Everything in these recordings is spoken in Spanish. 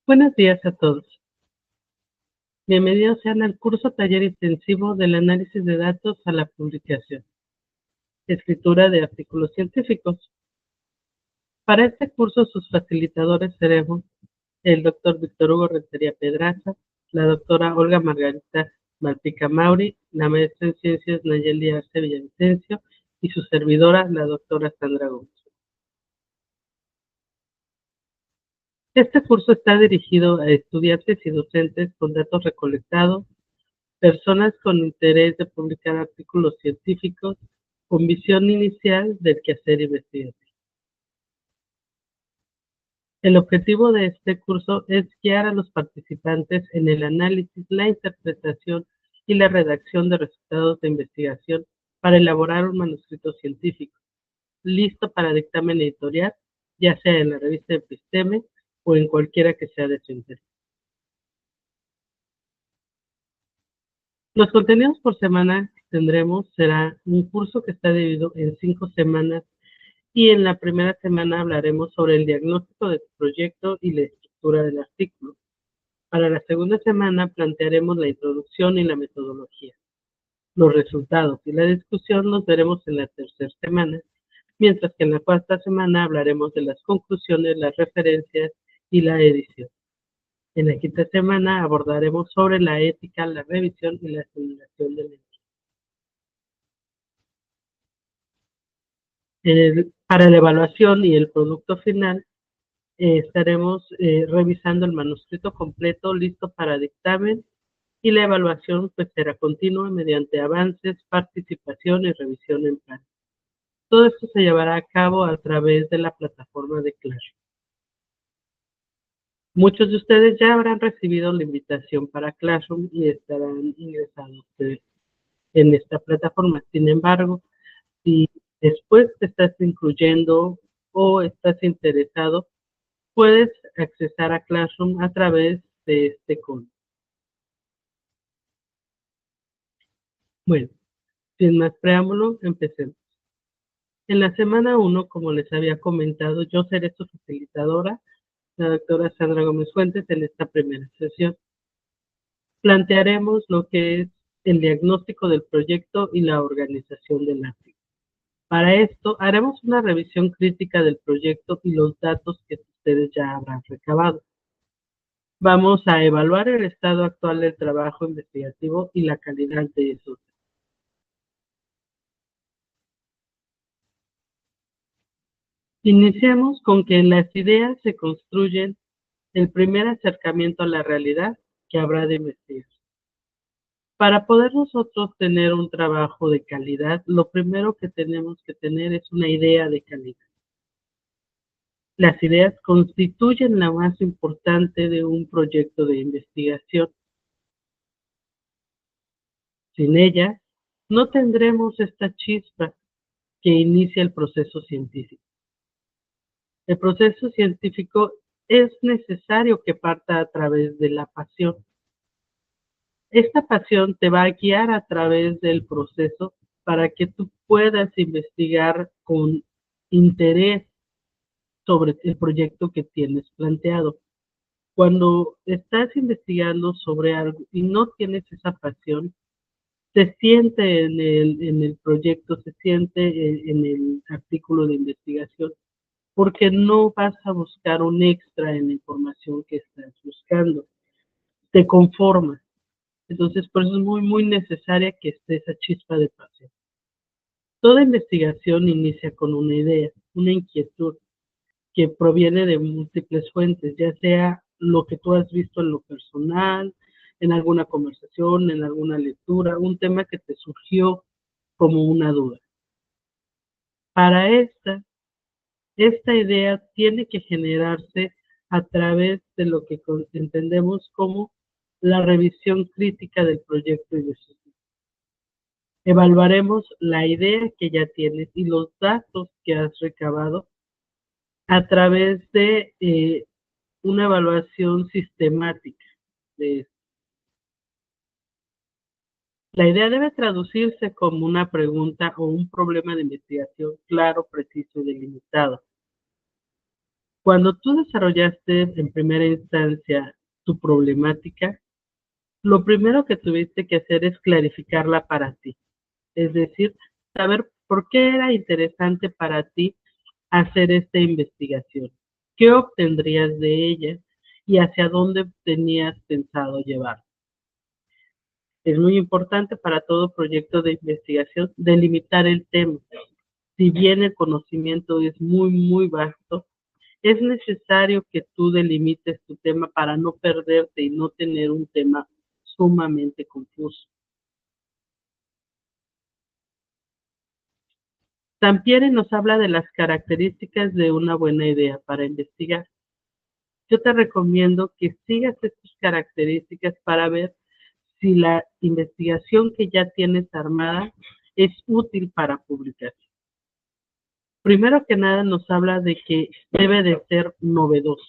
Buenos días a todos. Bienvenidos sean al curso taller intensivo del análisis de datos a la publicación, escritura de artículos científicos. Para este curso sus facilitadores seremos el doctor Víctor Hugo Rentería Pedraza, la doctora Olga Margarita Malpica Mauri, la maestra en ciencias Nayeli Arce Villavicencio y su servidora, la doctora Sandra Gómez. Este curso está dirigido a estudiantes y docentes con datos recolectados, personas con interés de publicar artículos científicos con visión inicial del quehacer investigativo. El objetivo de este curso es guiar a los participantes en el análisis, la interpretación y la redacción de resultados de investigación para elaborar un manuscrito científico, listo para dictamen editorial, ya sea en la revista Episteme o en cualquiera que sea de su interés. Los contenidos por semana que tendremos será un curso que está dividido en 5 semanas y en la primera semana hablaremos sobre el diagnóstico de tu proyecto y la estructura del artículo. Para la segunda semana plantearemos la introducción y la metodología. Los resultados y la discusión los veremos en la tercera semana, mientras que en la cuarta semana hablaremos de las conclusiones, las referencias y la edición. En la quinta semana abordaremos sobre la ética, la revisión y la simulación del para la evaluación y el producto final estaremos revisando el manuscrito completo listo para dictamen y la evaluación pues será continua mediante avances, participación y revisión en plan. Todo esto se llevará a cabo a través de la plataforma de Clash. Muchos de ustedes ya habrán recibido la invitación para Classroom y estarán ingresados en esta plataforma. Sin embargo, si después te estás incluyendo o estás interesado, puedes accesar a Classroom a través de este código. Bueno, sin más preámbulo, empecemos. En la semana 1, como les había comentado, yo seré su facilitadora, la doctora Sandra Gómez Fuentes, en esta primera sesión. Plantearemos lo que es el diagnóstico del proyecto y la organización del artículo. Para esto, haremos una revisión crítica del proyecto y los datos que ustedes ya habrán recabado. Vamos a evaluar el estado actual del trabajo investigativo y la calidad de esos. Iniciamos con que las ideas se construyen el primer acercamiento a la realidad que habrá de investigar. Para poder nosotros tener un trabajo de calidad, lo primero que tenemos que tener es una idea de calidad. Las ideas constituyen la más importante de un proyecto de investigación. Sin ellas, no tendremos esta chispa que inicia el proceso científico. El proceso científico es necesario que parta a través de la pasión. Esta pasión te va a guiar a través del proceso para que tú puedas investigar con interés sobre el proyecto que tienes planteado. Cuando estás investigando sobre algo y no tienes esa pasión, se siente en el proyecto, se siente en el artículo de investigación, porque no vas a buscar un extra en la información que estás buscando, te conformas. Entonces, por eso es muy necesaria que esté esa chispa de pasión. Toda investigación inicia con una idea, una inquietud que proviene de múltiples fuentes, ya sea lo que tú has visto en lo personal, en alguna conversación, en alguna lectura, un tema que te surgió como una duda. Para esta idea tiene que generarse a través de lo que entendemos como la revisión crítica del proyecto investigativo. Evaluaremos la idea que ya tienes y los datos que has recabado a través de una evaluación sistemática de esto. La idea debe traducirse como una pregunta o un problema de investigación claro, preciso y delimitado. Cuando tú desarrollaste en primera instancia tu problemática, lo primero que tuviste que hacer es clarificarla para ti. Es decir, saber por qué era interesante para ti hacer esta investigación, qué obtendrías de ella y hacia dónde tenías pensado llevar. Es muy importante para todo proyecto de investigación delimitar el tema. Si bien el conocimiento es muy vasto, es necesario que tú delimites tu tema para no perderte y no tener un tema sumamente confuso. Sampieri nos habla de las características de una buena idea para investigar. Yo te recomiendo que sigas estas características para ver si la investigación que ya tienes armada es útil para publicar. Primero que nada nos habla de que debe de ser novedoso.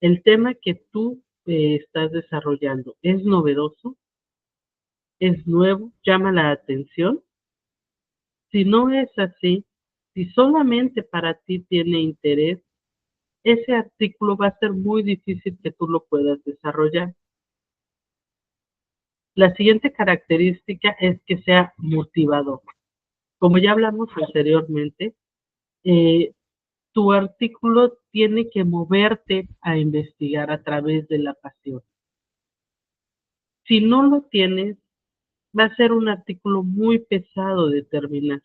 El tema que tú estás desarrollando es novedoso, es nuevo, llama la atención. Si no es así, si solamente para ti tiene interés, ese artículo va a ser muy difícil que tú lo puedas desarrollar. La siguiente característica es que sea motivador. Como ya hablamos anteriormente, eh, tu artículo tiene que moverte a investigar a través de la pasión. Si no lo tienes, va a ser un artículo muy pesado de terminar.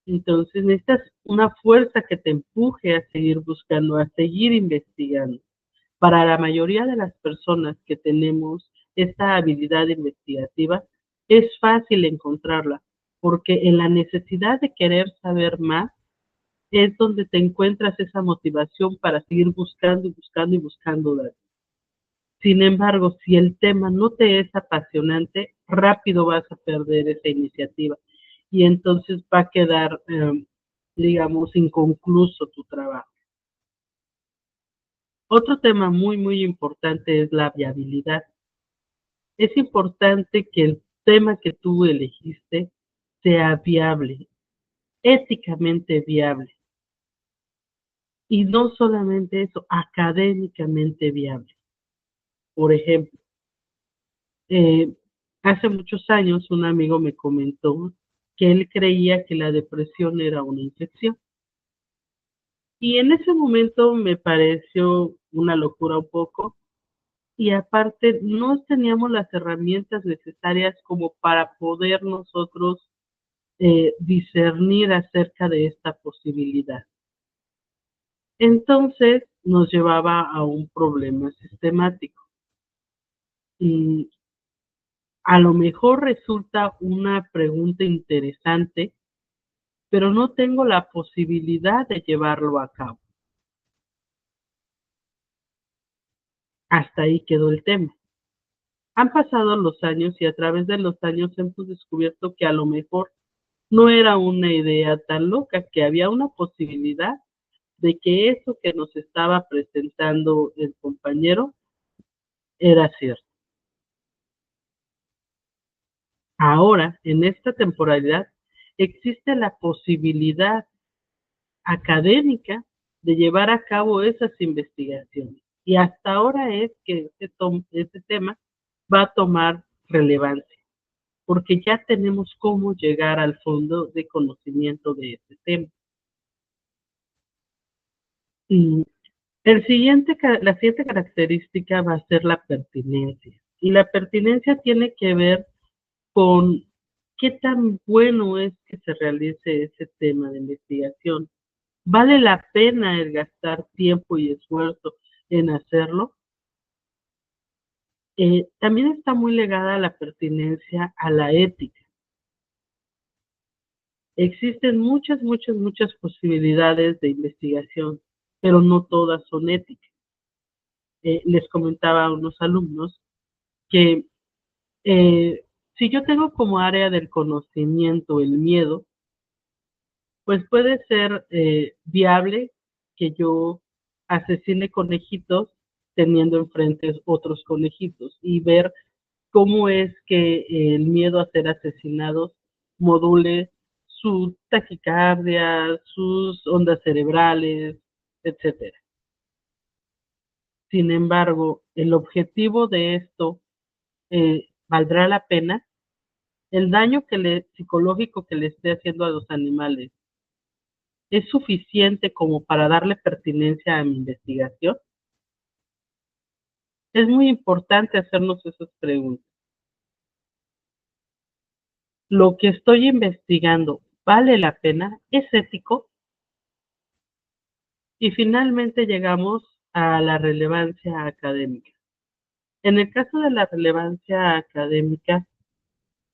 Entonces necesitas una fuerza que te empuje a seguir buscando, a seguir investigando. Para la mayoría de las personas que tenemos esta habilidad investigativa, es fácil encontrarla, porque en la necesidad de querer saber más es donde te encuentras esa motivación para seguir buscando y buscando y buscando datos. Sin embargo, si el tema no te es apasionante, rápido vas a perder esa iniciativa y entonces va a quedar, digamos, inconcluso tu trabajo. Otro tema muy importante es la viabilidad. Es importante que el tema que tú elegiste sea viable, éticamente viable. Y no solamente eso, académicamente viable. Por ejemplo, eh, hace muchos años un amigo me comentó que él creía que la depresión era una infección. Y en ese momento me pareció una locura un poco, y aparte no teníamos las herramientas necesarias como para poder nosotros discernir acerca de esta posibilidad. Entonces nos llevaba a un problema sistemático. Y a lo mejor resulta una pregunta interesante, pero no tengo la posibilidad de llevarlo a cabo. Hasta ahí quedó el tema. Han pasado los años y a través de los años hemos descubierto que a lo mejor no era una idea tan loca, que había una posibilidad de que eso que nos estaba presentando el compañero era cierto. Ahora, en esta temporalidad, existe la posibilidad académica de llevar a cabo esas investigaciones. Y hasta ahora es que este tema va a tomar relevancia, porque ya tenemos cómo llegar al fondo de conocimiento de este tema. Y la siguiente característica va a ser la pertinencia. Y la pertinencia tiene que ver con qué tan bueno es que se realice ese tema de investigación. ¿Vale la pena el gastar tiempo y esfuerzo en hacerlo? También está muy ligada a la pertinencia a la ética. Existen muchas posibilidades de investigación, pero no todas son éticas. Les comentaba a unos alumnos que si yo tengo como área del conocimiento el miedo, pues puede ser viable que yo asesine conejitos teniendo enfrente otros conejitos y ver cómo es que el miedo a ser asesinados module su taquicardia, sus ondas cerebrales, etcétera. Sin embargo, el objetivo de esto valdrá la pena. El daño psicológico que le esté haciendo a los animales es suficiente como para darle pertinencia a mi investigación. Es muy importante hacernos esas preguntas. ¿Lo que estoy investigando vale la pena? ¿Es ético? Y finalmente llegamos a la relevancia académica. En el caso de la relevancia académica,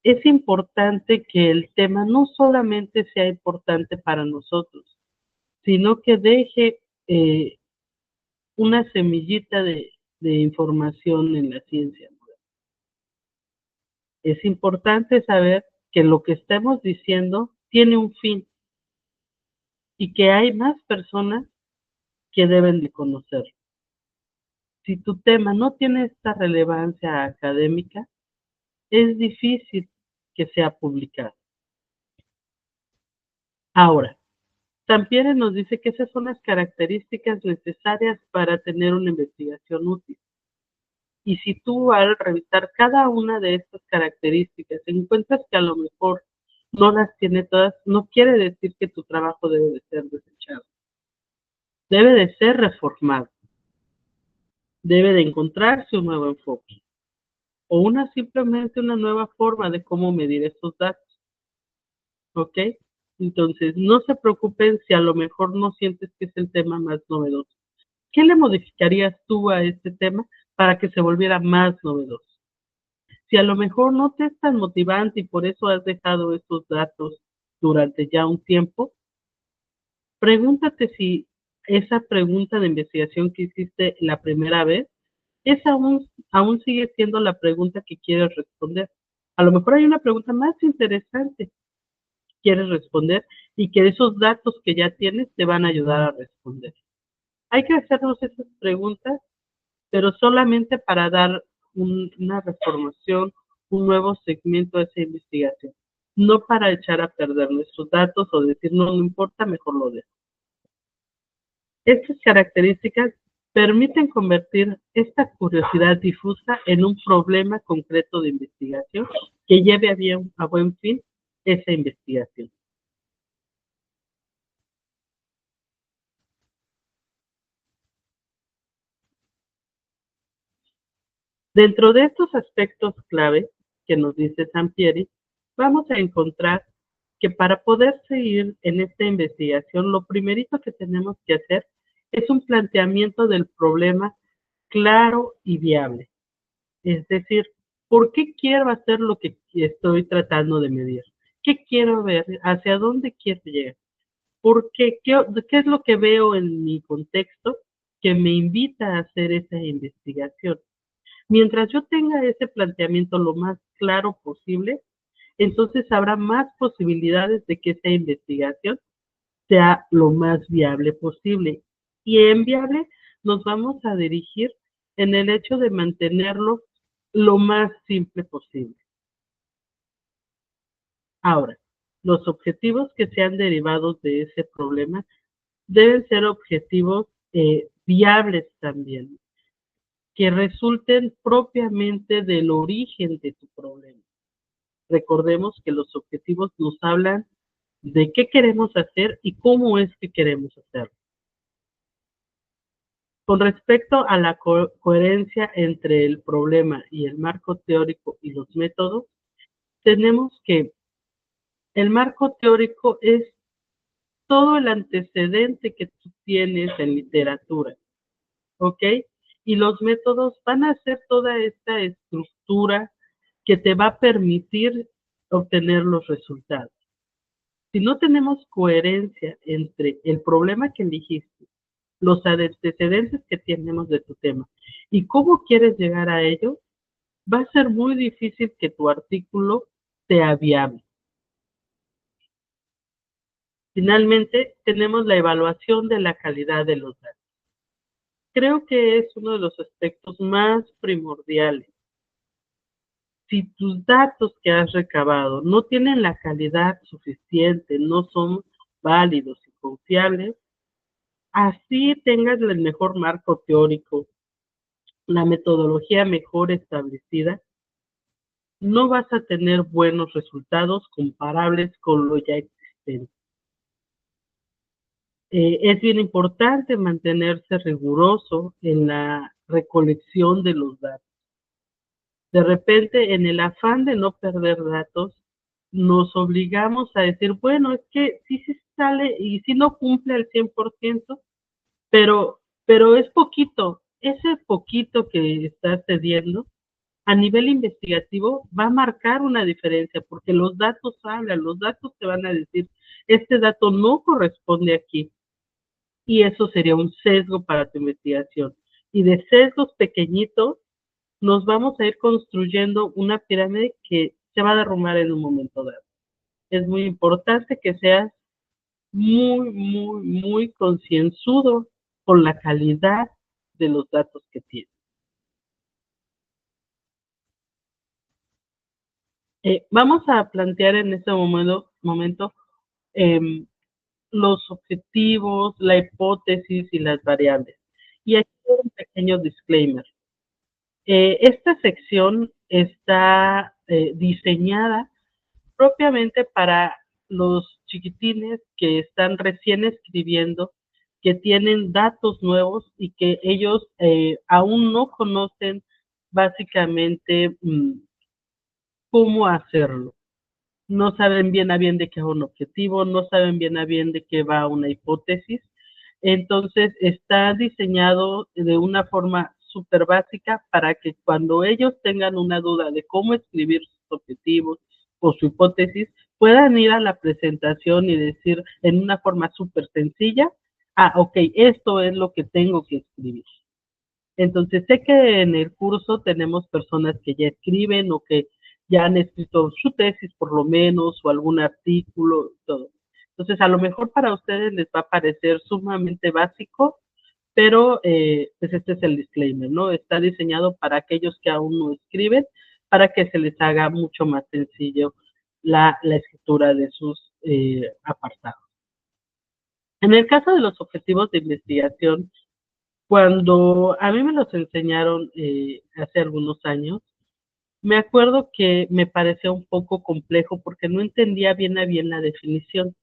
es importante que el tema no solamente sea importante para nosotros, sino que deje una semillita de información en la ciencia. Es importante saber que lo que estamos diciendo tiene un fin y que hay más personas que deben de conocerlo. Si tu tema no tiene esta relevancia académica, es difícil que sea publicado. Ahora, Sampieri nos dice que esas son las características necesarias para tener una investigación útil. Y si tú al revisar cada una de estas características encuentras que a lo mejor no las tiene todas, no quiere decir que tu trabajo debe de ser desechado. Debe de ser reformado. Debe de encontrarse un nuevo enfoque o simplemente una nueva forma de cómo medir estos datos. ¿Ok? Entonces, no se preocupen si a lo mejor no sientes que es el tema más novedoso. ¿Qué le modificarías tú a este tema para que se volviera más novedoso? Si a lo mejor no te es tan motivante y por eso has dejado estos datos durante ya un tiempo, pregúntate si esa pregunta de investigación que hiciste la primera vez es aún sigue siendo la pregunta que quieres responder. A lo mejor hay una pregunta más interesante que quieres responder y que esos datos que ya tienes te van a ayudar a responder. Hay que hacernos esas preguntas, pero solamente para dar una reformación, un nuevo segmento a esa investigación, no para echar a perder nuestros datos o decir no, no importa, mejor lo dejo. Estas características permiten convertir esta curiosidad difusa en un problema concreto de investigación que lleve a buen fin esa investigación. Dentro de estos aspectos clave que nos dice Sampieri, vamos a encontrar que para poder seguir en esta investigación, lo primerito que tenemos que hacer es un planteamiento del problema claro y viable. Es decir, ¿por qué quiero hacer lo que estoy tratando de medir? ¿Qué quiero ver? ¿Hacia dónde quiero llegar? ¿Por qué? ¿Qué es lo que veo en mi contexto que me invita a hacer esa investigación? Mientras yo tenga ese planteamiento lo más claro posible, entonces habrá más posibilidades de que esa investigación sea lo más viable posible. Y en viable nos vamos a dirigir en el hecho de mantenerlo lo más simple posible. Ahora, los objetivos que sean derivados de ese problema deben ser objetivos viables también, que resulten propiamente del origen de tu problema. Recordemos que los objetivos nos hablan de qué queremos hacer y cómo es que queremos hacerlo. Con respecto a la coherencia entre el problema y el marco teórico y los métodos, tenemos que el marco teórico es todo el antecedente que tú tienes en literatura, ¿ok? Y los métodos van a ser toda esta estructura que te va a permitir obtener los resultados. Si no tenemos coherencia entre el problema que elegiste, los antecedentes que tenemos de tu tema y cómo quieres llegar a ello, va a ser muy difícil que tu artículo sea viable. Finalmente, tenemos la evaluación de la calidad de los datos. Creo que es uno de los aspectos más primordiales. Si tus datos que has recabado no tienen la calidad suficiente, no son válidos y confiables, así tengas el mejor marco teórico, la metodología mejor establecida, no vas a tener buenos resultados comparables con lo ya existente. Es bien importante mantenerse riguroso en la recolección de los datos. De repente, en el afán de no perder datos, nos obligamos a decir, bueno, es que sí se sale y sí no cumple al 100%, pero es poquito. Ese poquito que está cediendo a nivel investigativo va a marcar una diferencia porque los datos hablan, los datos te van a decir, este dato no corresponde aquí y eso sería un sesgo para tu investigación. Y de sesgos pequeñitos nos vamos a ir construyendo una pirámide que se va a derrumbar en un momento dado. Es muy importante que seas muy concienzudo con la calidad de los datos que tienes. Vamos a plantear en este momento eh, los objetivos, la hipótesis y las variables. Y aquí un pequeño disclaimer. Esta sección está diseñada propiamente para los chiquitines que están recién escribiendo, que tienen datos nuevos y que ellos aún no conocen básicamente cómo hacerlo. No saben bien a bien de qué es un objetivo, no saben bien a bien de qué va una hipótesis. Entonces está diseñado de una forma súper básica para que cuando ellos tengan una duda de cómo escribir sus objetivos o su hipótesis, puedan ir a la presentación y decir en una forma súper sencilla, ah, ok, esto es lo que tengo que escribir. Entonces sé que en el curso tenemos personas que ya escriben o que ya han escrito su tesis por lo menos o algún artículo, todo. Entonces a lo mejor para ustedes les va a parecer sumamente básico, pero pues este es el disclaimer, ¿no? Está diseñado para aquellos que aún no escriben, para que se les haga mucho más sencillo la escritura de sus apartados. En el caso de los objetivos de investigación, cuando a mí me los enseñaron hace algunos años, me acuerdo que me parecía un poco complejo porque no entendía bien a bien la definición.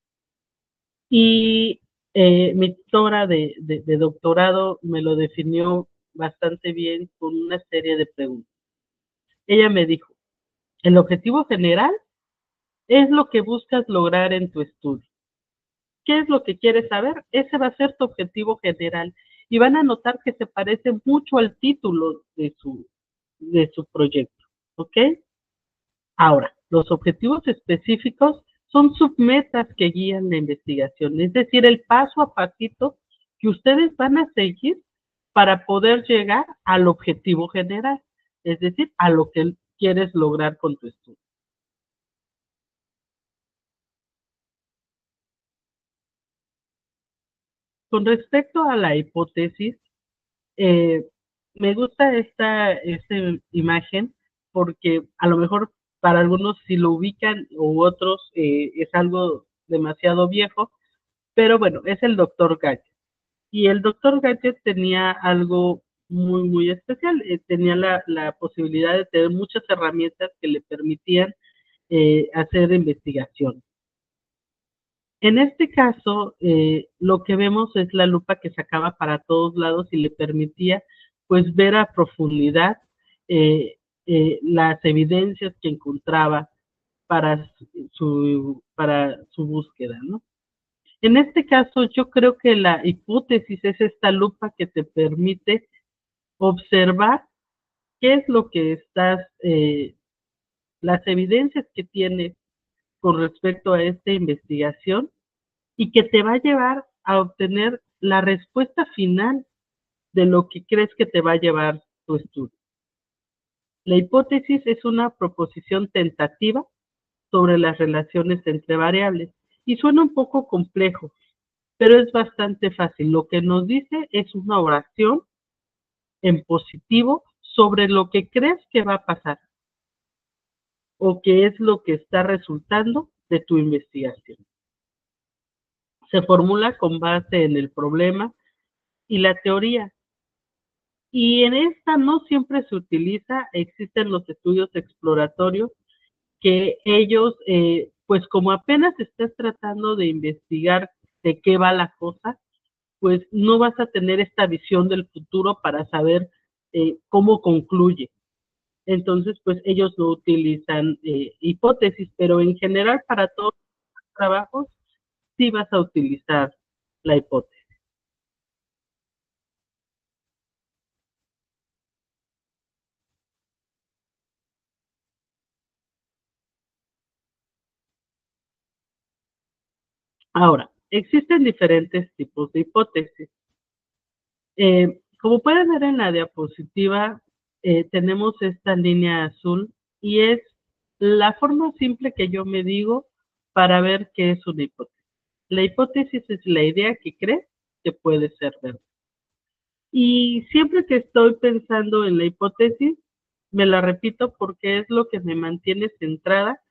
Y mi tutora de doctorado me lo definió bastante bien con una serie de preguntas. Ella me dijo, el objetivo general es lo que buscas lograr en tu estudio. ¿Qué es lo que quieres saber? Ese va a ser tu objetivo general. Y van a notar que se parece mucho al título de su proyecto. ¿Ok? Ahora, los objetivos específicos son submetas que guían la investigación, es decir, el paso a pasito que ustedes van a seguir para poder llegar al objetivo general, es decir, a lo que quieres lograr con tu estudio. Con respecto a la hipótesis, eh, me gusta esta imagen porque a lo mejor para algunos si lo ubican u otros es algo demasiado viejo, pero bueno, es el doctor Gadget. Y el doctor Gadget tenía algo muy especial, tenía la posibilidad de tener muchas herramientas que le permitían hacer investigación. En este caso, lo que vemos es la lupa que sacaba para todos lados y le permitía pues ver a profundidad eh, las evidencias que encontraba para su búsqueda, ¿no? En este caso, yo creo que la hipótesis es esta lupa que te permite observar qué es lo que las evidencias que tienes con respecto a esta investigación y que te va a llevar a obtener la respuesta final de lo que crees que te va a llevar tu estudio. La hipótesis es una proposición tentativa sobre las relaciones entre variables y suena un poco complejo, pero es bastante fácil. Lo que nos dice es una oración en positivo sobre lo que crees que va a pasar o qué es lo que está resultando de tu investigación. Se formula con base en el problema, y la teoría. Y en esta no siempre se utiliza, existen los estudios exploratorios que ellos, pues como apenas estás tratando de investigar de qué va la cosa, pues no vas a tener esta visión del futuro para saber cómo concluye. Entonces, pues ellos no utilizan hipótesis, pero en general para todos los trabajos sí vas a utilizar la hipótesis. Ahora, existen diferentes tipos de hipótesis. Como pueden ver en la diapositiva, tenemos esta línea azul y es la forma simple que yo me digo para ver qué es una hipótesis. La hipótesis es la idea que crees que puede ser verdad. Y siempre que estoy pensando en la hipótesis, me la repito porque es lo que me mantiene centrada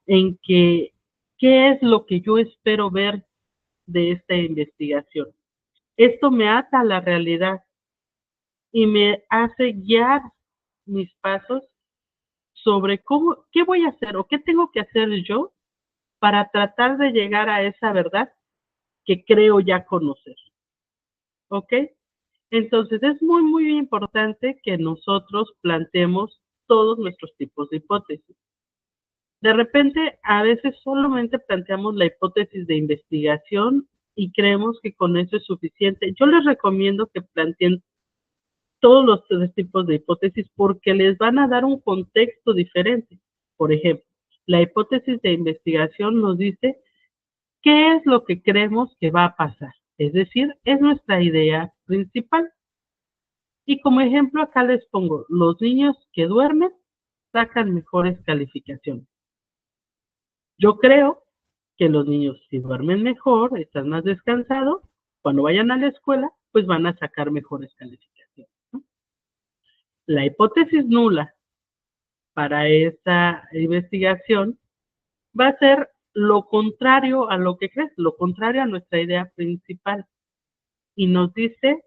en que qué es lo que yo espero ver de esta investigación. Esto me ata a la realidad y me hace guiar mis pasos sobre cómo, qué voy a hacer o qué tengo que hacer yo para tratar de llegar a esa verdad que creo ya conocer. ¿Ok? Entonces es muy importante que nosotros planteemos todos nuestros tipos de hipótesis. De repente, a veces solamente planteamos la hipótesis de investigación y creemos que con eso es suficiente. Yo les recomiendo que planteen todos los tres tipos de hipótesis porque les van a dar un contexto diferente. Por ejemplo, la hipótesis de investigación nos dice qué es lo que creemos que va a pasar. Es decir, es nuestra idea principal. Y como ejemplo acá les pongo, los niños que duermen sacan mejores calificaciones. Yo creo que los niños si duermen mejor, están más descansados, cuando vayan a la escuela, pues van a sacar mejores calificaciones, ¿no? La hipótesis nula para esa investigación va a ser lo contrario a lo que crees, lo contrario a nuestra idea principal. Y nos dice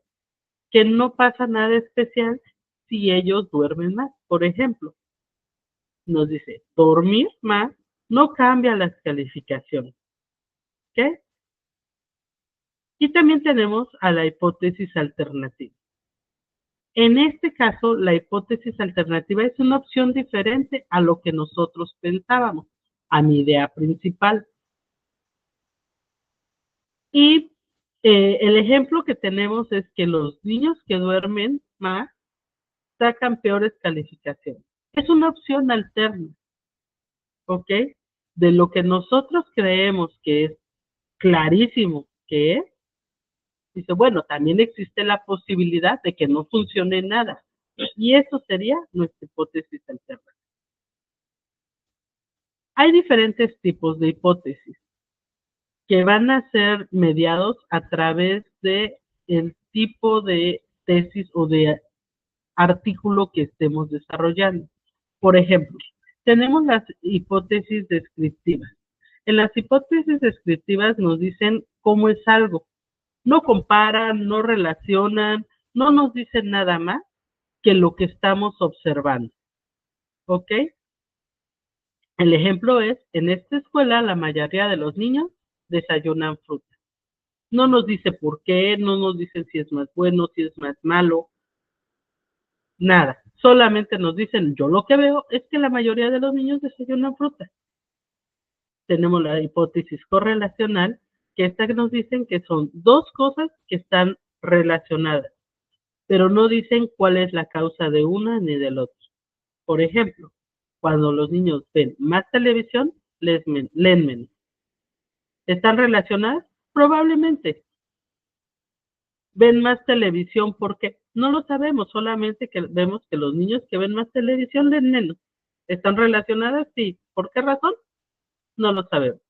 que no pasa nada especial si ellos duermen más. Por ejemplo, nos dice, dormir más no cambia las calificaciones. ¿Ok? Y también tenemos a la hipótesis alternativa. En este caso, la hipótesis alternativa es una opción diferente a lo que nosotros pensábamos, a mi idea principal. Y el ejemplo que tenemos es que los niños que duermen más sacan peores calificaciones. Es una opción alterna, ¿ok? De lo que nosotros creemos que es clarísimo que es, dice, bueno, también existe la posibilidad de que no funcione nada. Y eso sería nuestra hipótesis alterna. Hay diferentes tipos de hipótesis que van a ser mediados a través de el tipo de tesis o de artículo que estemos desarrollando. Por ejemplo, tenemos las hipótesis descriptivas. En las hipótesis descriptivas nos dicen cómo es algo. No comparan, no relacionan, no nos dicen nada más que lo que estamos observando. ¿Ok? El ejemplo es, en esta escuela la mayoría de los niños desayunan fruta. No nos dice por qué, no nos dicen si es más bueno, si es más malo, nada. Solamente nos dicen, yo lo que veo es que la mayoría de los niños desayunan fruta. Tenemos la hipótesis correlacional, que esta nos dicen que son dos cosas que están relacionadas, pero no dicen cuál es la causa de una ni del otro. Por ejemplo, cuando los niños ven más televisión, leen menos. ¿Están relacionadas? Probablemente. Ven más televisión porque no lo sabemos, solamente que vemos que los niños que ven más televisión leen menos. ¿Están relacionadas? Sí. ¿Por qué razón? No lo sabemos.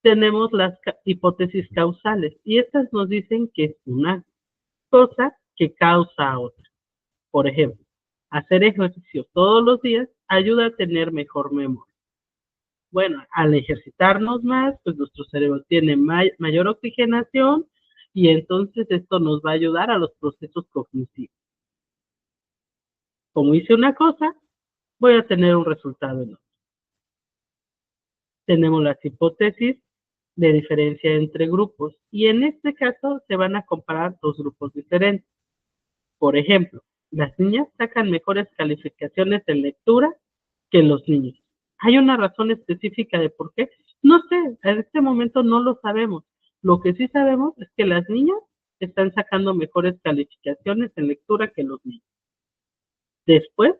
Tenemos las hipótesis causales y estas nos dicen que es una cosa que causa a otra. Por ejemplo, hacer ejercicio todos los días ayuda a tener mejor memoria. Bueno, al ejercitarnos más, pues nuestro cerebro tiene mayor oxigenación y entonces esto nos va a ayudar a los procesos cognitivos. Como hice una cosa, voy a tener un resultado en otro. Tenemos las hipótesis de diferencia entre grupos y en este caso se van a comparar dos grupos diferentes. Por ejemplo, las niñas sacan mejores calificaciones en lectura que los niños. ¿Hay una razón específica de por qué? No sé, en este momento no lo sabemos. Lo que sí sabemos es que las niñas están sacando mejores calificaciones en lectura que los niños. Después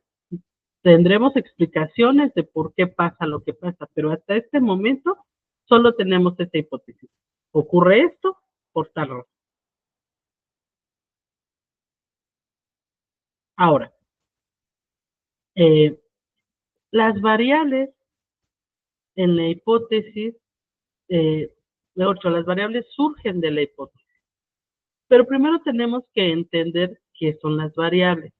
tendremos explicaciones de por qué pasa lo que pasa, pero hasta este momento solo tenemos esta hipótesis. Ocurre esto por tal razón. Ahora, las variables en la hipótesis, mejor dicho, las variables surgen de la hipótesis. Pero primero tenemos que entender qué son las variables.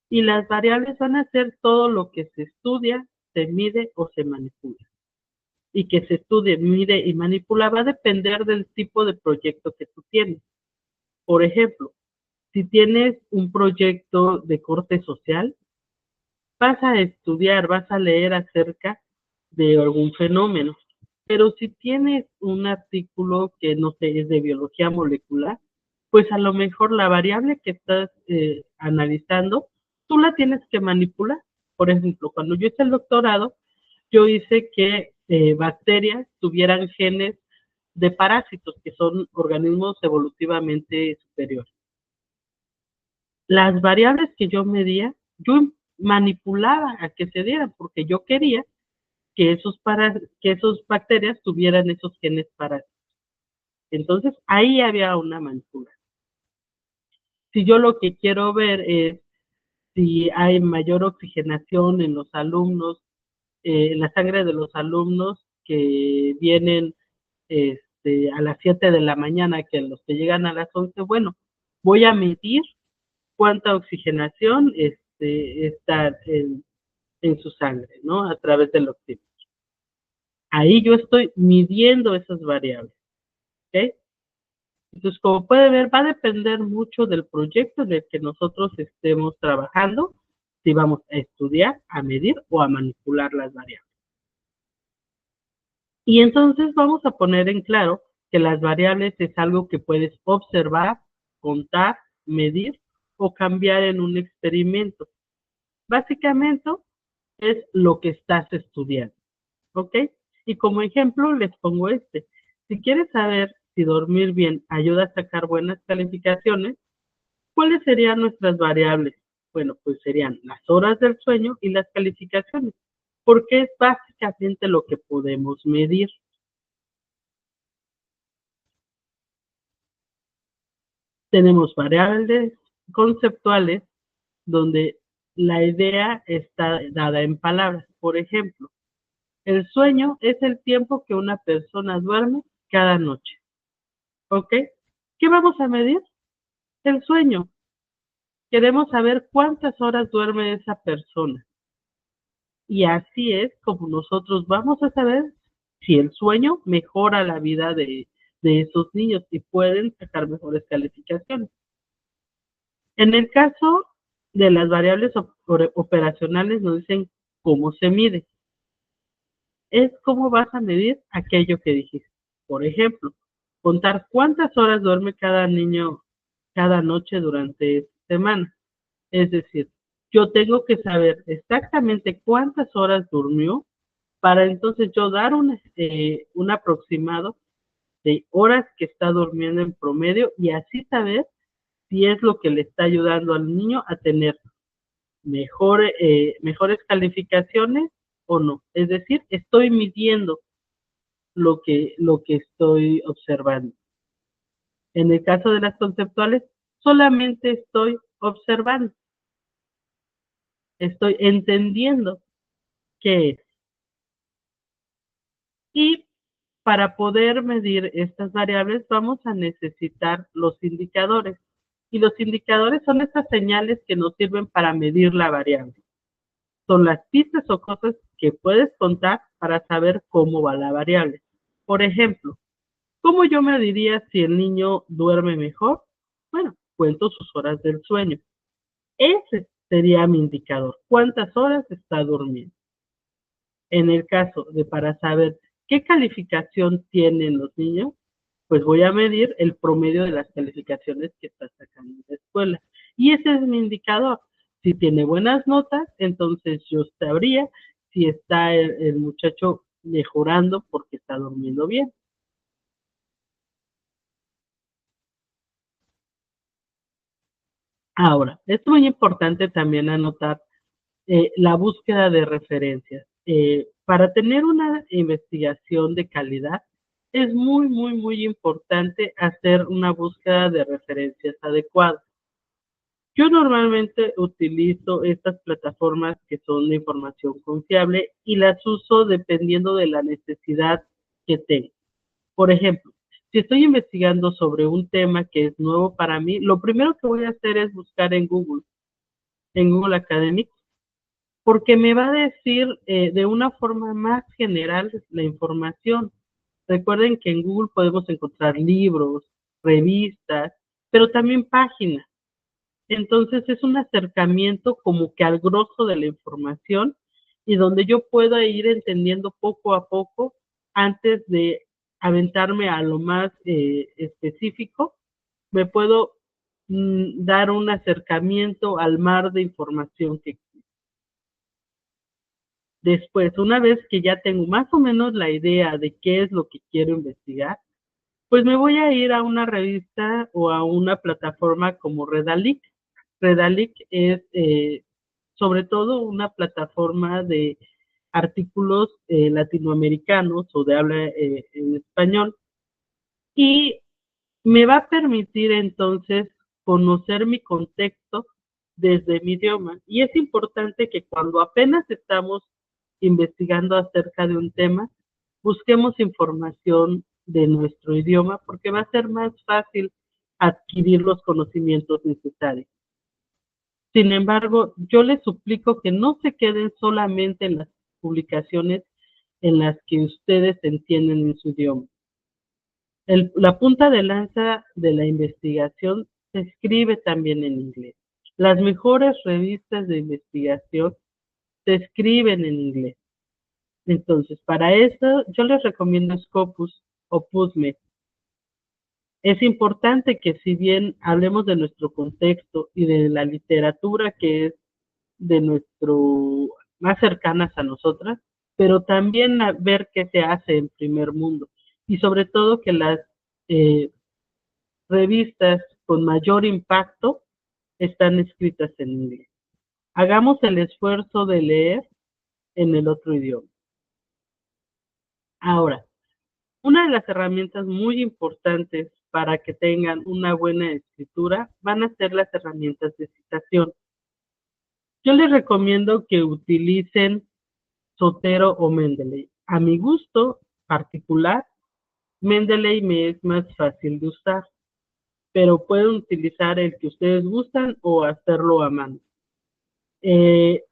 Y las variables van a ser todo lo que se estudia, se mide o se manipula. Y que se estudie, mide y manipula va a depender del tipo de proyecto que tú tienes. Por ejemplo, si tienes un proyecto de corte social, vas a estudiar, vas a leer acerca de algún fenómeno. Pero si tienes un artículo que no sé, es de biología molecular, pues a lo mejor la variable que estás analizando, tú la tienes que manipular. Por ejemplo, cuando yo hice el doctorado, yo hice que bacterias tuvieran genes de parásitos, que son organismos evolutivamente superiores. Las variables que yo medía, yo manipulaba a que se dieran, porque yo quería que esos bacterias tuvieran esos genes parásitos. Entonces, ahí había una manipulación. Si yo lo que quiero ver es si hay mayor oxigenación en los alumnos, en la sangre de los alumnos que vienen a las 7 de la mañana que los que llegan a las 11, bueno, voy a medir cuánta oxigenación está en su sangre, ¿no? A través del oxígeno. Ahí yo estoy midiendo esas variables, ¿ok? Entonces, como puede ver, va a depender mucho del proyecto en el que nosotros estemos trabajando, si vamos a estudiar, a medir o a manipular las variables. Y entonces vamos a poner en claro que las variables es algo que puedes observar, contar, medir o cambiar en un experimento. Básicamente es lo que estás estudiando, ¿ok? Y como ejemplo les pongo este. Si quieres saber si dormir bien ayuda a sacar buenas calificaciones, ¿cuáles serían nuestras variables? Bueno, pues serían las horas del sueño y las calificaciones, porque es básicamente lo que podemos medir. Tenemos variables conceptuales donde la idea está dada en palabras. Por ejemplo, el sueño es el tiempo que una persona duerme cada noche. ¿Ok? ¿Qué vamos a medir? El sueño. Queremos saber cuántas horas duerme esa persona. Y así es como nosotros vamos a saber si el sueño mejora la vida de esos niños y pueden sacar mejores calificaciones. En el caso de las variables operacionales nos dicen cómo se mide. Es cómo vas a medir aquello que dijiste. Por ejemplo, contar cuántas horas duerme cada niño cada noche durante esta semana. Es decir, yo tengo que saber exactamente cuántas horas durmió para entonces yo dar un aproximado de horas que está durmiendo en promedio y así saber si es lo que le está ayudando al niño a tener mejores calificaciones o no. Es decir, estoy midiendo lo que estoy observando. En el caso de las conceptuales, solamente estoy observando, estoy entendiendo qué es. Y para poder medir estas variables vamos a necesitar los indicadores. Y los indicadores son estas señales que nos sirven para medir la variable. Son las pistas o cosas que puedes contar para saber cómo va la variable. Por ejemplo, ¿Cómo yo me diría si el niño duerme mejor? Bueno, cuento sus horas del sueño. Ese sería mi indicador. ¿Cuántas horas está durmiendo? En el caso de para saber qué calificación tienen los niños, pues voy a medir el promedio de las calificaciones que está sacando en la escuela. Y ese es mi indicador. Si tiene buenas notas, entonces yo sabría si está el muchacho mejorando porque está durmiendo bien. Ahora, es muy importante también anotar la búsqueda de referencias. Para tener una investigación de calidad, es muy importante hacer una búsqueda de referencias adecuada. Yo normalmente utilizo estas plataformas que son de información confiable y las uso dependiendo de la necesidad que tengo. Por ejemplo, si estoy investigando sobre un tema que es nuevo para mí, lo primero que voy a hacer es buscar en Google Academic, porque me va a decir de una forma más general la información. Recuerden que en Google podemos encontrar libros, revistas, pero también páginas. Entonces es un acercamiento como que al grosso de la información y donde yo pueda ir entendiendo poco a poco antes de aventarme a lo más específico, me puedo dar un acercamiento al mar de información que después, una vez que ya tengo más o menos la idea de qué es lo que quiero investigar, pues me voy a ir a una revista o a una plataforma como Redalic. Redalic es sobre todo una plataforma de artículos latinoamericanos o de habla en español y me va a permitir entonces conocer mi contexto desde mi idioma. Y es importante que cuando apenas estamos investigando acerca de un tema, busquemos información de nuestro idioma porque va a ser más fácil adquirir los conocimientos necesarios. Sin embargo, yo les suplico que no se queden solamente en las publicaciones en las que ustedes entienden en su idioma. La punta de lanza de la investigación se escribe también en inglés. Las mejores revistas de investigación se escriben en inglés. Entonces, para eso yo les recomiendo Scopus o PubMed. Es importante que si bien hablemos de nuestro contexto y de la literatura que es de nuestro más cercanas a nosotras, pero también a ver qué se hace en primer mundo y sobre todo que las eh, revistas con mayor impacto están escritas en inglés. Hagamos el esfuerzo de leer en el otro idioma. Ahora, una de las herramientas muy importantes para que tengan una buena escritura van a ser las herramientas de citación. Yo les recomiendo que utilicen Zotero o Mendeley. A mi gusto particular, Mendeley me es más fácil de usar, pero pueden utilizar el que ustedes gustan o hacerlo a mano. Eh,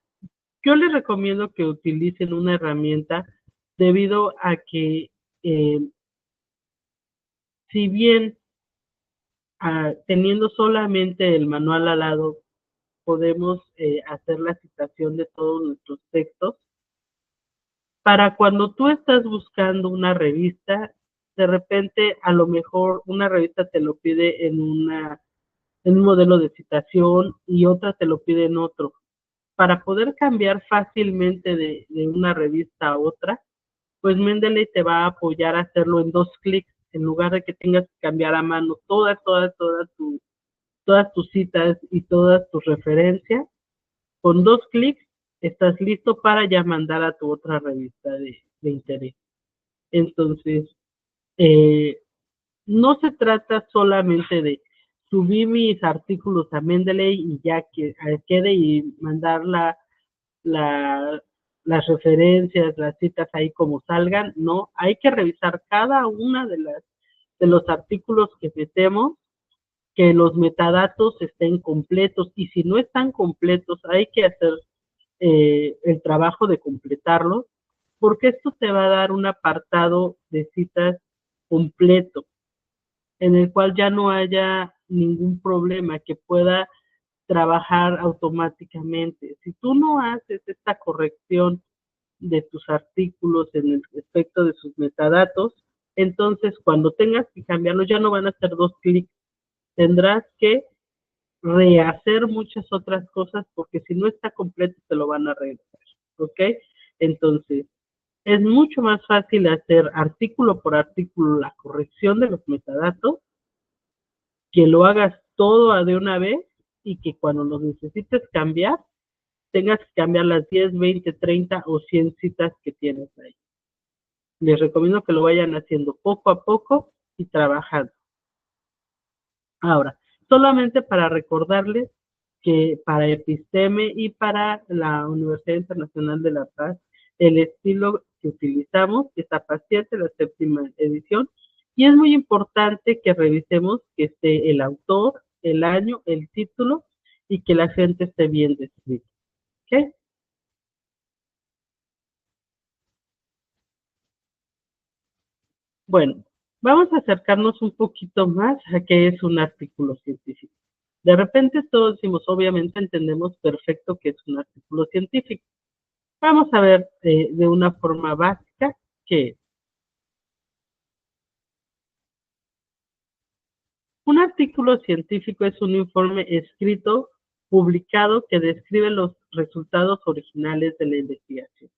yo les recomiendo que utilicen una herramienta debido a que eh, si bien teniendo solamente el manual al lado podemos hacer la citación de todos nuestros textos, para cuando tú estás buscando una revista, de repente a lo mejor una revista te lo pide en un modelo de citación y otra te lo pide en otro. Para poder cambiar fácilmente de una revista a otra, pues Mendeley te va a apoyar a hacerlo en 2 clics, en lugar de que tengas que cambiar a mano todas tus citas y todas tus referencias. Con 2 clics estás listo para ya mandar a tu otra revista de interés. Entonces, eh, no se trata solamente de subir mis artículos a Mendeley y ya que quede y mandar la, las referencias, las citas ahí como salgan. No, hay que revisar cada una de los artículos que metemos, que los metadatos estén completos y si no están completos hay que hacer el trabajo de completarlos porque esto te va a dar un apartado de citas completo, en el cual ya no haya ningún problema, que pueda trabajar automáticamente. Si tú no haces esta corrección de tus artículos en el respecto de sus metadatos, entonces cuando tengas que cambiarlos ya no van a ser 2 clics, tendrás que rehacer muchas otras cosas porque si no está completo te lo van a regresar, ¿ok? Entonces, es mucho más fácil hacer artículo por artículo la corrección de los metadatos, que lo hagas todo de una vez y que cuando los necesites cambiar, tengas que cambiar las 10, 20, 30 o 100 citas que tienes ahí. Les recomiendo que lo vayan haciendo poco a poco y trabajando. Ahora, solamente para recordarles que para Episteme y para la Universidad Internacional de La Paz, el estilo que utilizamos es Apaciente, la 7ª edición, y es muy importante que revisemos que esté el autor, el año, el título y que la gente esté bien descrita. ¿Ok? Bueno, vamos a acercarnos un poquito más a qué es un artículo científico. De repente todos decimos, obviamente entendemos perfecto qué es un artículo científico. Vamos a ver de una forma básica qué es. Un artículo científico es un informe escrito, publicado, que describe los resultados originales de la investigación.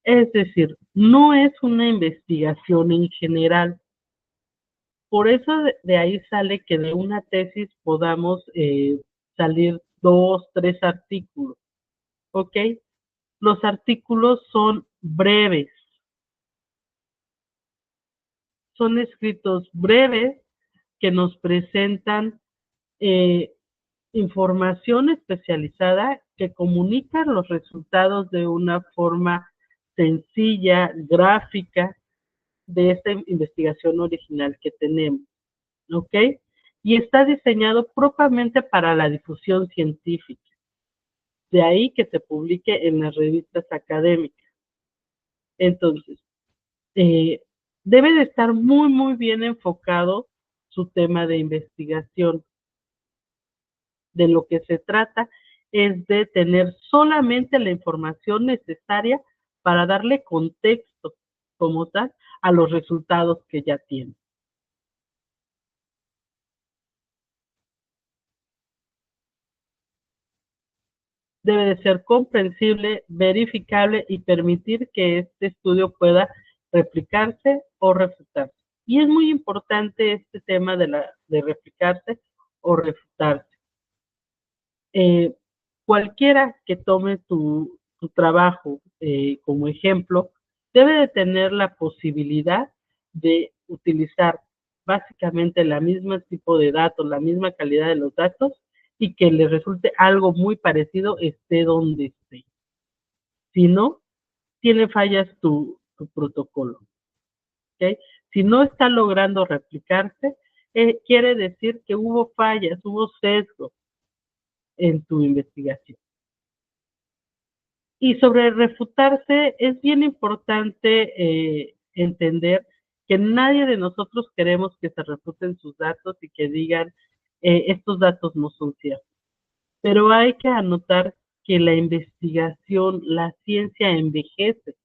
Es decir, no es una investigación en general. Por eso de ahí sale que de una tesis podamos salir 2, 3 artículos, ¿ok? Los artículos son breves, son escritos breves que nos presentan eh, información especializada que comunica los resultados de una forma sencilla, gráfica, de esta investigación original que tenemos, ¿ok? Y está diseñado propiamente para la difusión científica. De ahí que se publique en las revistas académicas. Entonces, eh, debe de estar muy, muy bien enfocado su tema de investigación. De lo que se trata es de tener solamente la información necesaria para darle contexto como tal a los resultados que ya tiene. Debe de ser comprensible, verificable y permitir que este estudio pueda replicarse o refutarse. Y es muy importante este tema de replicarse o refutarse. Eh, Cualquiera que tome tu trabajo como ejemplo debe de tener la posibilidad de utilizar básicamente la misma tipo de datos, la misma calidad de los datos y que le resulte algo muy parecido esté donde esté. Si no, tiene fallas tu protocolo. ¿Okay? Si no está logrando replicarse, quiere decir que hubo fallas, hubo sesgo en tu investigación. Y sobre refutarse, es bien importante entender que nadie de nosotros queremos que se refuten sus datos y que digan estos datos no son ciertos. Pero hay que anotar que la investigación, la ciencia envejece.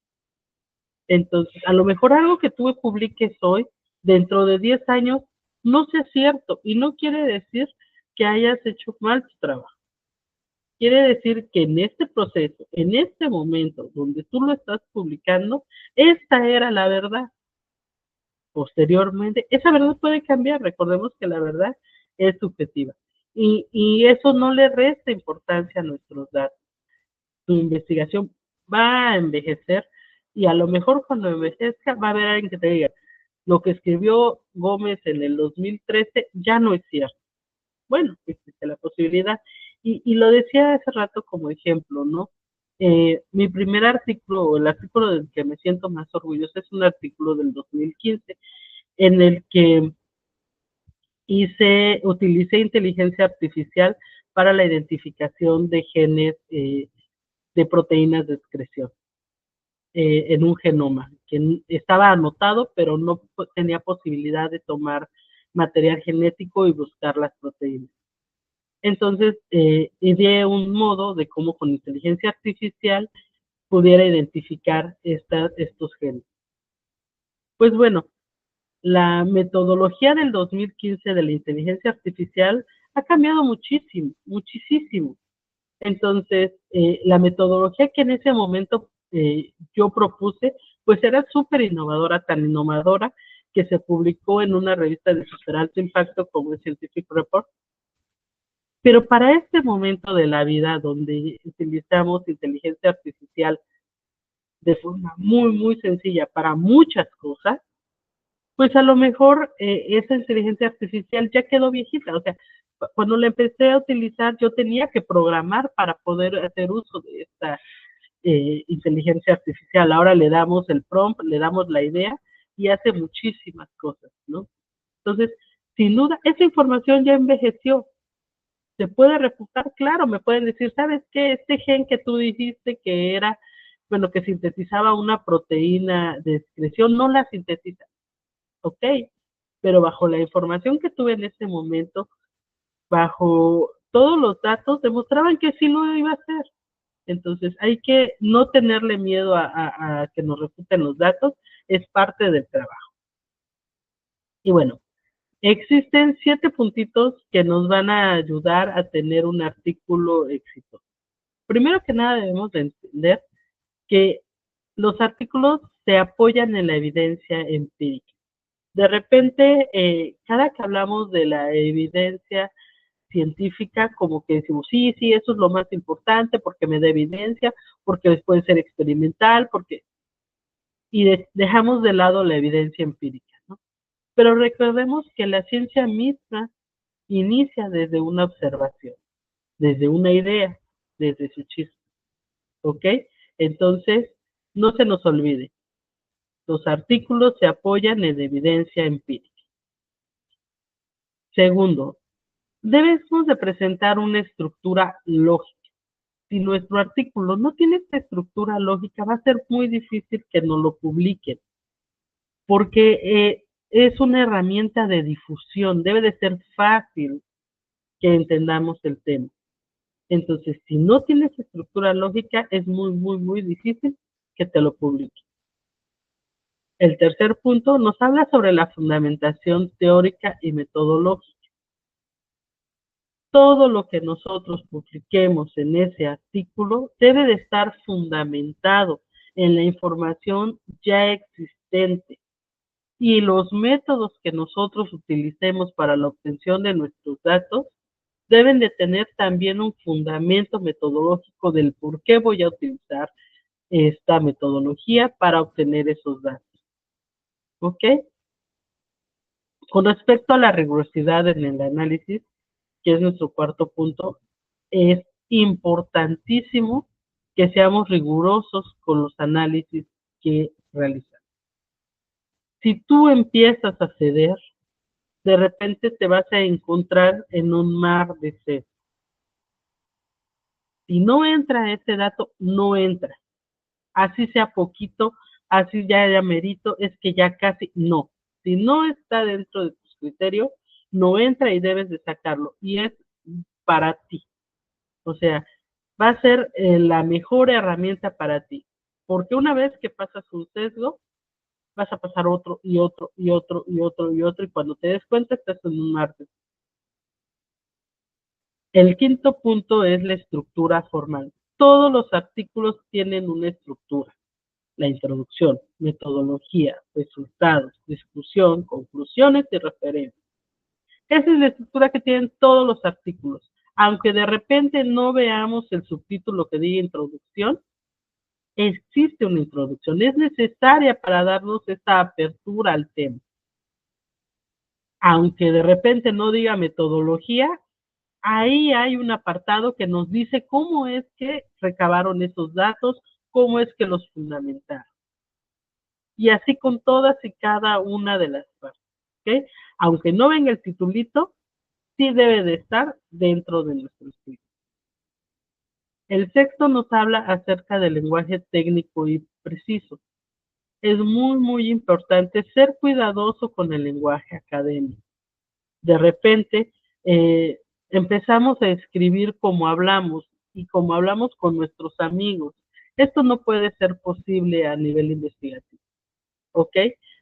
Entonces, a lo mejor algo que tú publiques hoy, dentro de 10 años, no sea cierto y no quiere decir que hayas hecho mal tu trabajo. Quiere decir que en este proceso, en este momento donde tú lo estás publicando, esta era la verdad. Posteriormente, esa verdad puede cambiar. Recordemos que la verdad es subjetiva. Y eso no le resta importancia a nuestros datos. Tu investigación va a envejecer y a lo mejor cuando envejezca va a haber alguien que te diga, lo que escribió Gómez en el 2013 ya no es cierto. Bueno, existe la posibilidad. Y lo decía hace rato como ejemplo, ¿no? Mi primer artículo, o el artículo del que me siento más orgulloso, es un artículo del 2015, en el que utilicé inteligencia artificial para la identificación de genes de proteínas de excreción. en un genoma, que estaba anotado, pero no tenía posibilidad de tomar material genético y buscar las proteínas. Entonces, ideé un modo de cómo con inteligencia artificial pudiera identificar estos genes. Pues bueno, la metodología del 2015 de la inteligencia artificial ha cambiado muchísimo, muchísimo. Entonces, la metodología que en ese momento yo propuse, pues era súper innovadora, tan innovadora, que se publicó en una revista de super alto impacto como el Scientific Report. Pero para este momento de la vida, donde utilizamos inteligencia artificial de forma muy, muy sencilla para muchas cosas, pues a lo mejor esa inteligencia artificial ya quedó viejita. O sea, cuando la empecé a utilizar, yo tenía que programar para poder hacer uso de esta inteligencia artificial. Ahora le damos el prompt, le damos la idea y hace muchísimas cosas, ¿no? Entonces, sin duda, esa información ya envejeció. ¿Se puede refutar? Claro, me pueden decir, ¿sabes qué? Este gen que tú dijiste que era, bueno, que sintetizaba una proteína de excreción, no la sintetiza. Ok, pero bajo la información que tuve en ese momento, bajo todos los datos, demostraban que sí lo iba a hacer. Entonces, hay que no tenerle miedo a que nos refuten los datos, es parte del trabajo. Y bueno, existen 7 puntitos que nos van a ayudar a tener un artículo exitoso. Primero que nada, debemos de entender que los artículos se apoyan en la evidencia empírica. De repente, cada que hablamos de la evidencia científica, como que decimos, sí, sí, eso es lo más importante porque me da evidencia, porque puede ser experimental, porque y dejamos de lado la evidencia empírica, ¿no? Pero recordemos que la ciencia misma inicia desde una observación, desde una idea, desde su chispa, ¿ok? Entonces, no se nos olvide, los artículos se apoyan en evidencia empírica. Segundo, debemos de presentar una estructura lógica. Si nuestro artículo no tiene esta estructura lógica, va a ser muy difícil que nos lo publiquen, porque es una herramienta de difusión, debe de ser fácil que entendamos el tema. Entonces, si no tienes estructura lógica, es muy, muy, muy difícil que te lo publiquen. El tercer punto nos habla sobre la fundamentación teórica y metodológica. Todo lo que nosotros publiquemos en ese artículo debe de estar fundamentado en la información ya existente y los métodos que nosotros utilicemos para la obtención de nuestros datos deben de tener también un fundamento metodológico del por qué voy a utilizar esta metodología para obtener esos datos. ¿Ok? Con respecto a la rigurosidad en el análisis, que es nuestro cuarto punto, es importantísimo que seamos rigurosos con los análisis que realizamos. Si tú empiezas a ceder, de repente te vas a encontrar en un mar de sed. Si no entra ese dato, no entra. Así sea poquito, así ya merito, es que ya casi no. Si no está dentro de tus criterios, no entra y debes de sacarlo. Y es para ti. O sea, va a ser la mejor herramienta para ti. Porque una vez que pasas un sesgo, vas a pasar otro y otro y otro y otro y otro. Y cuando te des cuenta, estás en un martes. El quinto punto es la estructura formal. Todos los artículos tienen una estructura. La introducción, metodología, resultados, discusión, conclusiones y referencias. Esa es la estructura que tienen todos los artículos. Aunque de repente no veamos el subtítulo que diga introducción, existe una introducción. Es necesaria para darnos esta apertura al tema. Aunque de repente no diga metodología, ahí hay un apartado que nos dice cómo es que recabaron esos datos, cómo es que los fundamentaron. Y así con todas y cada una de las partes. ¿Okay? Aunque no venga el titulito, sí debe de estar dentro de nuestro escrito. El sexto nos habla acerca del lenguaje técnico y preciso. Es muy importante ser cuidadoso con el lenguaje académico. De repente, empezamos a escribir como hablamos y como hablamos con nuestros amigos. Esto no puede ser posible a nivel investigativo, ¿ok?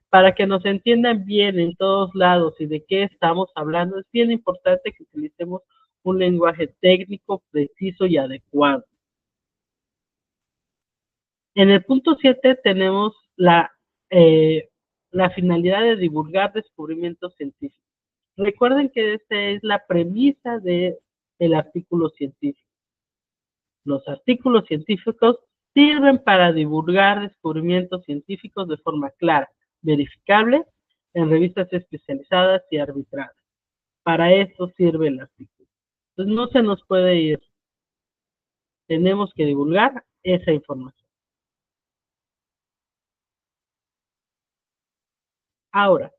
Para que nos entiendan bien en todos lados y de qué estamos hablando, es bien importante que utilicemos un lenguaje técnico, preciso y adecuado. En el punto 7 tenemos la finalidad de divulgar descubrimientos científicos. Recuerden que esta es la premisa del artículo científico. Los artículos científicos sirven para divulgar descubrimientos científicos de forma clara, verificable, en revistas especializadas y arbitradas. Para eso sirve el artículo. Entonces no se nos puede ir. Tenemos que divulgar esa información. Ahora,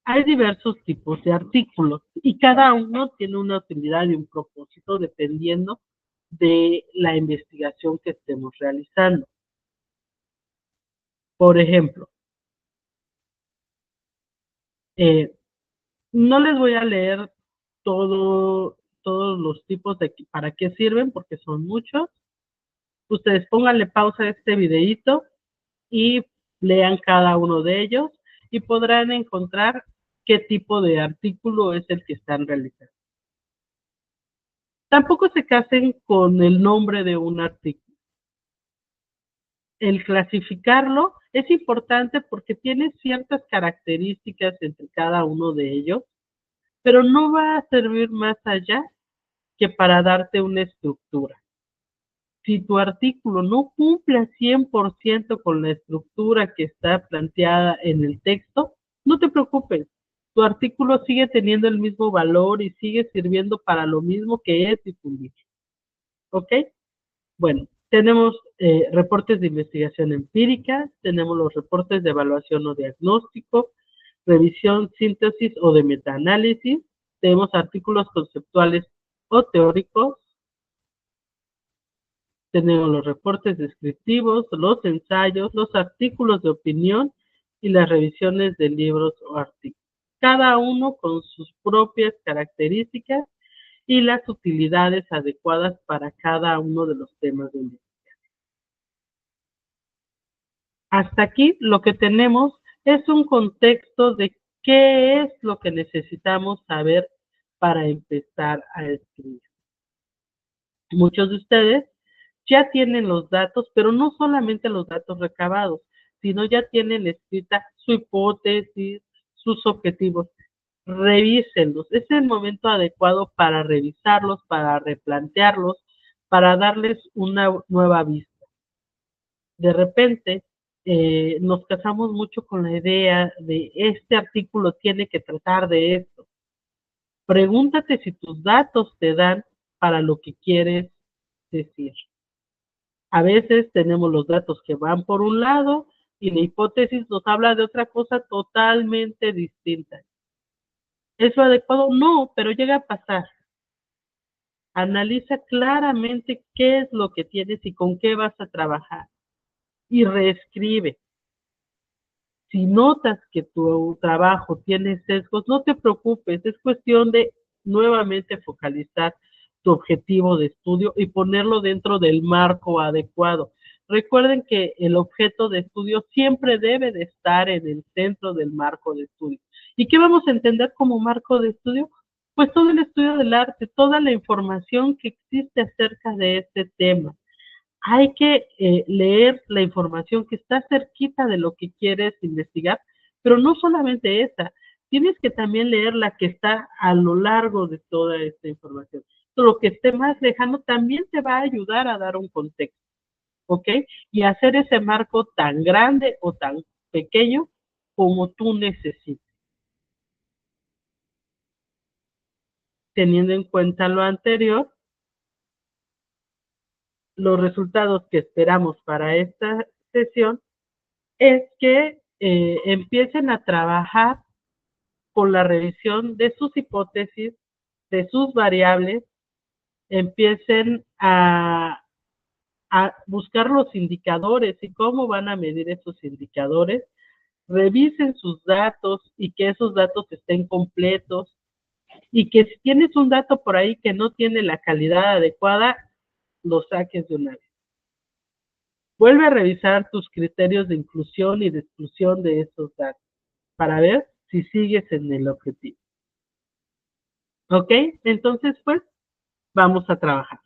hay diversos tipos de artículos y cada uno tiene una utilidad y un propósito dependiendo de la investigación que estemos realizando. Por ejemplo, no les voy a leer todos los tipos de para qué sirven, porque son muchos. Ustedes pónganle pausa a este videito y lean cada uno de ellos y podrán encontrar qué tipo de artículo es el que están realizando. Tampoco se casen con el nombre de un artículo. El clasificarlo es importante porque tiene ciertas características entre cada uno de ellos, pero no va a servir más allá que para darte una estructura. Si tu artículo no cumple al 100% con la estructura que está planteada en el texto, no te preocupes. Tu artículo sigue teniendo el mismo valor y sigue sirviendo para lo mismo que es difundir. ¿Ok? Bueno, tenemos reportes de investigación empírica, tenemos los reportes de evaluación o diagnóstico, revisión, síntesis o de metaanálisis, tenemos artículos conceptuales o teóricos, tenemos los reportes descriptivos, los ensayos, los artículos de opinión y las revisiones de libros o artículos. Cada uno con sus propias características y las utilidades adecuadas para cada uno de los temas de investigación. Hasta aquí lo que tenemos es un contexto de qué es lo que necesitamos saber para empezar a escribir. Muchos de ustedes ya tienen los datos, pero no solamente los datos recabados, sino ya tienen escrita su hipótesis, sus objetivos. Revísenlos. Es el momento adecuado para revisarlos, para replantearlos, para darles una nueva vista. De repente, nos casamos mucho con la idea de este artículo tiene que tratar de esto. Pregúntate si tus datos te dan para lo que quieres decir. A veces tenemos los datos que van por un lado y la hipótesis nos habla de otra cosa totalmente distinta. ¿Es lo adecuado? No, pero llega a pasar. Analiza claramente qué es lo que tienes y con qué vas a trabajar. Y reescribe. Si notas que tu trabajo tiene sesgos, no te preocupes, es cuestión de nuevamente focalizar tu objetivo de estudio y ponerlo dentro del marco adecuado. Recuerden que el objeto de estudio siempre debe de estar en el centro del marco de estudio. ¿Y qué vamos a entender como marco de estudio? Pues todo el estudio del arte, toda la información que existe acerca de este tema. Hay que leer la información que está cerquita de lo que quieres investigar, pero no solamente esa, tienes que también leer la que está a lo largo de toda esta información. Lo que esté más lejano también te va a ayudar a dar un contexto, ¿ok? Y hacer ese marco tan grande o tan pequeño como tú necesites. Teniendo en cuenta lo anterior, los resultados que esperamos para esta sesión es que empiecen a trabajar con la revisión de sus hipótesis, de sus variables, empiecen a a buscar los indicadores y cómo van a medir esos indicadores. Revisen sus datos y que esos datos estén completos, y que si tienes un dato por ahí que no tiene la calidad adecuada, lo saques de una vez. Vuelve a revisar tus criterios de inclusión y de exclusión de esos datos para ver si sigues en el objetivo. ¿Ok? Entonces, pues, vamos a trabajar.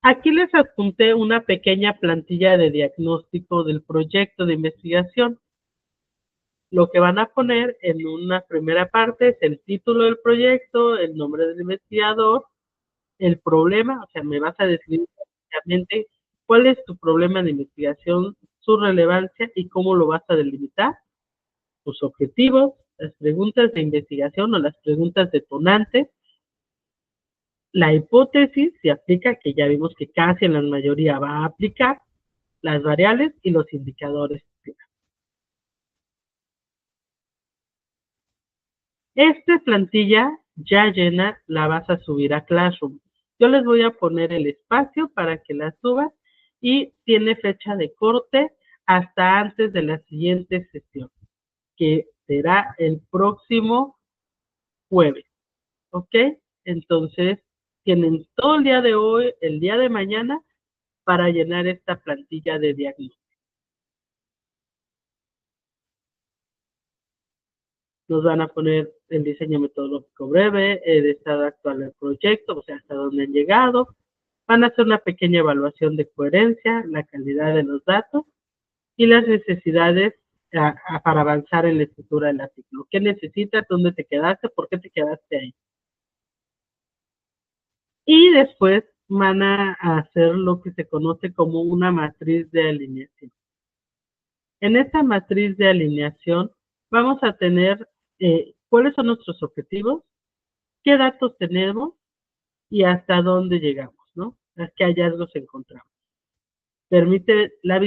Aquí les adjunté una pequeña plantilla de diagnóstico del proyecto de investigación. Lo que van a poner en una primera parte es el título del proyecto, el nombre del investigador, el problema, o sea, me vas a describir exactamente cuál es tu problema de investigación, su relevancia y cómo lo vas a delimitar, tus objetivos, las preguntas de investigación o las preguntas detonantes, la hipótesis, si aplica, que ya vimos que casi en la mayoría va a aplicar, las variables y los indicadores. Esta plantilla ya llena la vas a subir a Classroom. Yo les voy a poner el espacio para que la suban y tiene fecha de corte hasta antes de la siguiente sesión, que será el próximo jueves. ¿Ok? Entonces, tienen todo el día de hoy, el día de mañana, para llenar esta plantilla de diagnóstico. Nos van a poner el diseño metodológico breve, el estado actual del proyecto, o sea, hasta dónde han llegado. Van a hacer una pequeña evaluación de coherencia, la calidad de los datos y las necesidades para avanzar en la escritura del artículo. ¿Qué necesitas? ¿Dónde te quedaste? ¿Por qué te quedaste ahí? Y después van a hacer lo que se conoce como una matriz de alineación. En esta matriz de alineación vamos a tener cuáles son nuestros objetivos, qué datos tenemos y hasta dónde llegamos, ¿no? A qué hallazgos encontramos. Permite la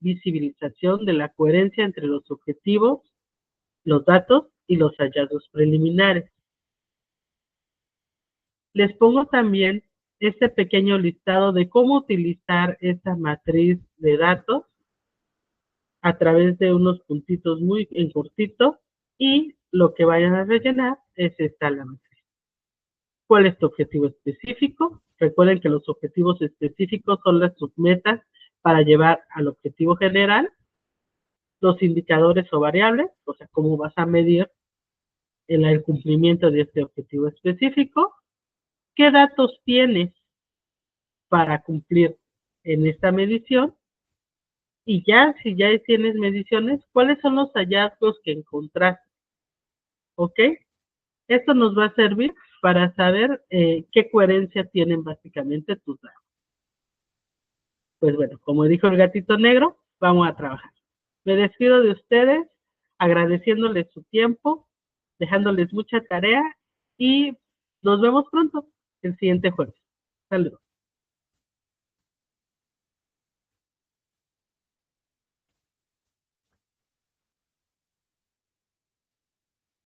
visibilización de la coherencia entre los objetivos, los datos y los hallazgos preliminares. Les pongo también este pequeño listado de cómo utilizar esta matriz de datos a través de unos puntitos muy en cortito, y lo que vayan a rellenar es esta la matriz. ¿Cuál es tu objetivo específico? Recuerden que los objetivos específicos son las submetas para llevar al objetivo general, los indicadores o variables, o sea, cómo vas a medir el cumplimiento de este objetivo específico, qué datos tienes para cumplir en esta medición, y ya, si ya tienes mediciones, ¿cuáles son los hallazgos que encontraste? ¿Ok? Esto nos va a servir para saber qué coherencia tienen básicamente tus datos. Pues bueno, como dijo el gatito negro, vamos a trabajar. Me despido de ustedes agradeciéndoles su tiempo, dejándoles mucha tarea y nos vemos pronto el siguiente jueves. Saludos.